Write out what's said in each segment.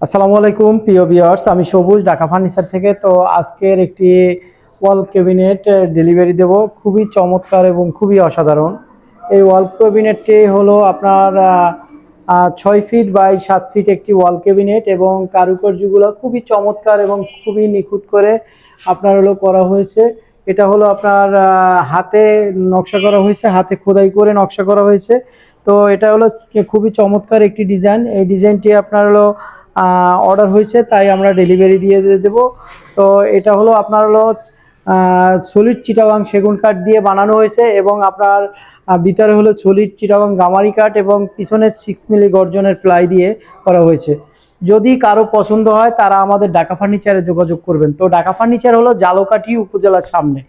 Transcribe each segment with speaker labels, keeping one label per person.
Speaker 1: আসসালামু আলাইকুম প্রিয় ভিউয়ার্স, আমি সবুজ ঢাকা ফার্নিচার থেকে। তো আজকের একটি ওয়াল ক্যাবিনেট ডেলিভারি দেব, খুবই চমৎকার এবং খুবই অসাধারণ। এই ওয়াল ক্যাবিনেটটি হলো আপনার 6 ফিট বাই 7 ফিট একটি ওয়াল ক্যাবিনেট, এবং কারুকার্যগুলো খুবই চমৎকার এবং খুবই নিখুঁত করে আপনার হলো করা হয়েছে। এটা হলো আপনার হাতে নকশা করা হয়েছে, হাতে খোদাই করে নকশা করা হয়েছে। তো এটা হলো খুবই চমৎকার একটি ডিজাইন। এই ডিজাইনটি আপনার হলো অর্ডার হয়েছে, তাই আমরা ডেলিভারি দিয়ে দেব। তো এটা হলো আপনার হলো সলিড চিটাগাং সেগুন কাঠ দিয়ে বানানো হয়েছে, এবং আপনার ভিতরে হলো সলিড চিটাগাং গামারি কাঠ এবং পিছনে 6 মিলি গর্জনের প্লাই দিয়ে করা হয়েছে। যদি কারো পছন্দ হয় তারা আমাদের ঢাকা ফার্নিচারে যোগাযোগ করবেন। তো ঢাকা ফার্নিচার হলো জালকাঠি উপজেলার সামনে।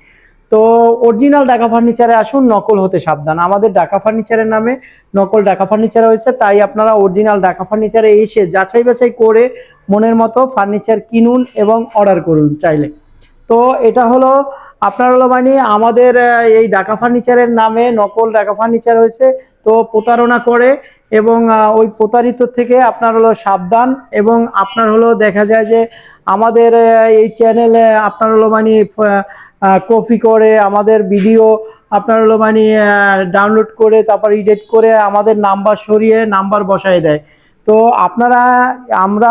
Speaker 1: তো অরিজিনাল ঢাকা ফার্নিচারে আসুন, নকল হতে সাবধান। আমাদের ঢাকা ফার্নিচারের নামে নকল ঢাকা ফার্নিচার হয়েছে, তাই আপনারা অরিজিনাল ঢাকা ফার্নিচারে এসে যাচাই বাছাই করে মনের মতো ফার্নিচার কিনুন এবং অর্ডার করুন চাইলে। তো এটা হলো আপনার হলো মানে আমাদের এই ঢাকা ফার্নিচারের নামে নকল ঢাকা ফার্নিচার হয়েছে। তো প্রতারণা করে, এবং ওই প্রতারিত থেকে আপনার হলো সাবধান। এবং আপনার হলো দেখা যায় যে আমাদের এই চ্যানেলে আপনার হলো মানে কপি করে আমাদের ভিডিও আপনার হলো মানে ডাউনলোড করে তারপর এডিট করে আমাদের নাম্বার সরিয়ে নাম্বার বসায় দেয়। তো আপনারা আমরা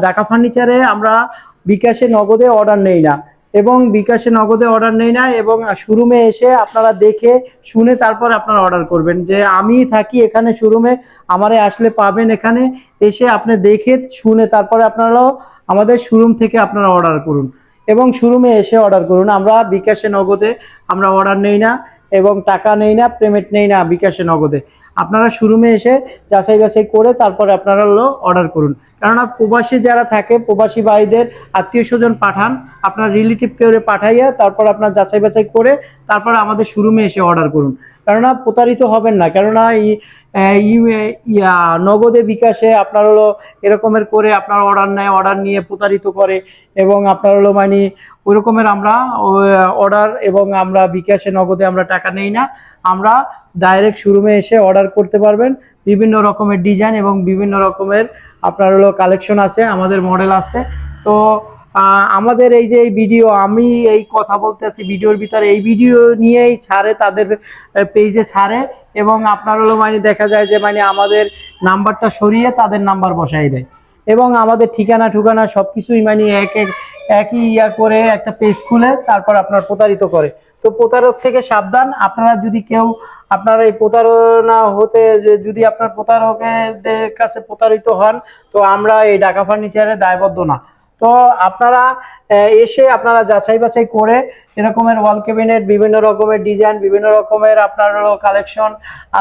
Speaker 1: ঢাকা ফার্নিচারে আমরা বিকাশে নগদে অর্ডার নেই না, এবং বিকাশে নগদে অর্ডার নেই না, এবং শোরুমে এসে আপনারা দেখে শুনে তারপর আপনারা অর্ডার করবেন। যে আমি থাকি এখানে শোরুমে, আমারে আসলে পাবেন এখানে এসে আপনি দেখে শুনে তারপরে আপনারাও আমাদের শোরুম থেকে আপনারা অর্ডার করুন এবং শোরুমে এসে অর্ডার করুন। আমরা বিকাশে নগদে আমরা অর্ডার নেই না, এবং টাকা নেই না, পেমেন্ট নেই না বিকাশে নগদে। আপনারা শোরুমে এসে যাচাই বাছাই করে তারপরে আপনারা হলো অর্ডার করুন। কেননা প্রবাসী যারা থাকে প্রবাসী ভাইদের আত্মীয় স্বজন পাঠান, আপনার রিলেটিভ কেউ পাঠাইয়া তারপর আপনার যাচাই বাছাই করে তারপর আমাদের শোরুমে এসে অর্ডার করুন। কেননা প্রতারিত হবেন না। কেননা নগদে বিকাশে আপনার হলো এরকমের করে আপনার অর্ডার নেয়, অর্ডার নিয়ে প্রতারিত করে, এবং আপনার হলো মানে ওই রকমের আমরা অর্ডার এবং আমরা বিকাশে নগদে আমরা টাকা নেই না। আমরা ডাইরেক্ট শোরুমে এসে অর্ডার করতে পারবেন। বিভিন্ন রকমের ডিজাইন এবং বিভিন্ন রকমের আপনার হলো কালেকশন আছে, আমাদের মডেল আছে। তো আমাদের এই যে এই ভিডিও, আমি এই কথা বলতে আছি ভিডিওর ভিতরে, এই ভিডিও নিয়েই ছাড়ে তাদের পেজে ছাড়ে, এবং আপনার হলো মানে দেখা যায় যে মানে আমাদের নাম্বারটা সরিয়ে তাদের নাম্বার বসাই দেয়, এবং আমাদের ঠিকানা ঠুকানা সব কিছুই মানে একই করে একটা পেজ খুলে তারপর আপনার প্রতারিত করে। তো প্রতারক থেকে সাবধান। আপনারা যদি কেউ আপনার এই প্রতারণা হতে যদি আপনার প্রতারকদের কাছে প্রতারিত হন, তো আমরা এই ঢাকা ফার্নিচারে দায়বদ্ধ না। তো আপনারা এসে আপনারা যাচাই বাছাই করে এরকমের ওয়াল ক্যাবিনেট, বিভিন্ন রকমের ডিজাইন, বিভিন্ন রকমের আপনার কালেকশন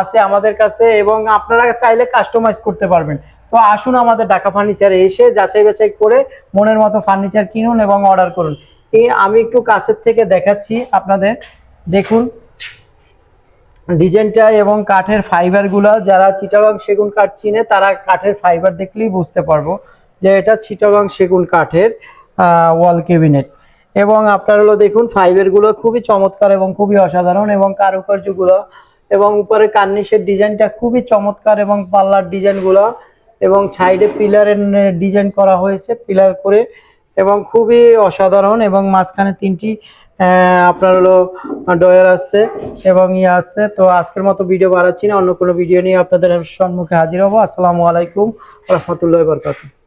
Speaker 1: আছে আমাদের কাছে, এবং আপনারা চাইলে কাস্টমাইজ করতে পারবেন। তো আসুন আমাদের ঢাকা ফার্নিচারে এসে যাচাই বাছাই করে মনের মতো ফার্নিচার কিনুন এবং অর্ডার করুন। আমি একটু কাছের থেকে দেখাচ্ছি আপনাদের, দেখুন ডিজাইনটা এবং কাঠের ফাইবারগুলো। যারা চিটাগাং সেগুন কাঠ চিনে তারা কাঠের ফাইবার দেখলেই বুঝতে পারবো যে এটা চিটাগাং সেগুন কাঠের ওয়াল ক্যাবিনেট। এবং আপনার হলো দেখুন ফাইবারগুলো খুবই চমৎকার এবং খুবই অসাধারণ, এবং কারুকার্যগুলো এবং উপরে কার্নিশের ডিজাইনটা খুবই চমৎকার, এবং পাল্লার ডিজাইনগুলো এবং সাইডে পিলারের ডিজাইন করা হয়েছে পিলার করে, এবং খুবই অসাধারণ। এবং মাঝখানে 3টি আপনার হলো ডয়ার আছে এবং ইয়ে আছে। তো আজকের মতো ভিডিও বাড়াচ্ছি না, অন্য কোনো ভিডিও নিয়ে আপনাদের সম্মুখে হাজির হবো। আসসালামু আলাইকুম ওয়া রাহমাতুল্লাহি ওয়া বারাকাতুহু।